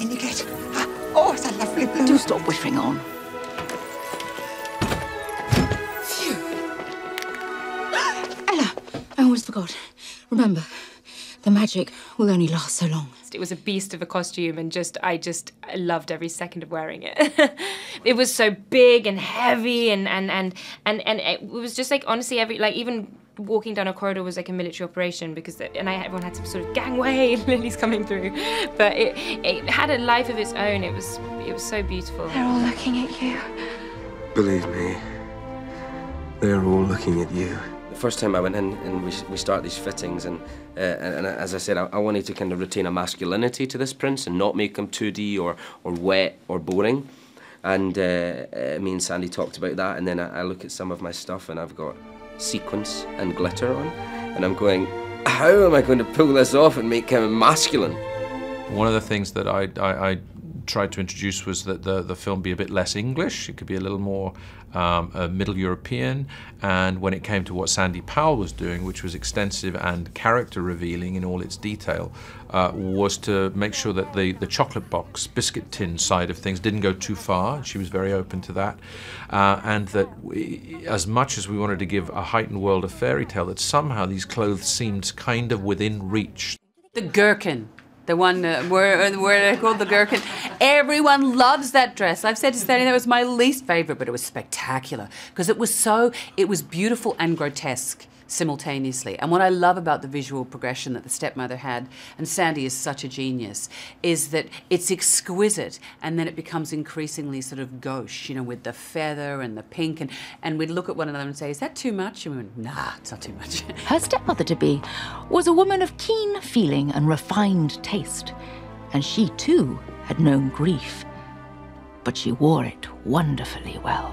Indicate. Oh, it's a lovely blue. Do stop whiffing on. Phew. Ella, I almost forgot. Remember, the magic will only last so long. It was a beast of a costume, and I loved every second of wearing it. It was so big and heavy, and it was just like, honestly, even walking down a corridor was like a military operation, because everyone had to sort of gangway, Lily's coming through. But it had a life of its own. It was so beautiful. They're all looking at you. Believe me, they're all looking at you. The first time I went in and we start these fittings, and as I said, I wanted to kind of retain a masculinity to this prince and not make him 2D or wet or boring. And me and Sandy talked about that, and then I look at some of my stuff and I've got sequins and glitter on, and I'm going, how am I going to pull this off and make him masculine? One of the things that I tried to introduce was that the film be a bit less English. It could be a little more Middle European, and when it came to what Sandy Powell was doing, which was extensive and character revealing in all its detail, was to make sure that the chocolate box, biscuit tin side of things didn't go too far. She was very open to that, and that as much as we wanted to give a heightened world of fairy tale, that somehow these clothes seemed kind of within reach. The gherkin. The one where they called the gherkin. Everyone loves that dress. I've said to Stanley that was my least favourite, but it was spectacular because it was beautiful and grotesque simultaneously. And what I love about the visual progression that the stepmother had, and Sandy is such a genius, is that it's exquisite and then it becomes increasingly sort of gauche, you know, with the feather and the pink, and we'd look at one another and say, is that too much? And we went, nah, it's not too much. Her stepmother-to-be was a woman of keen feeling and refined taste, and she too had known grief, but she wore it wonderfully well.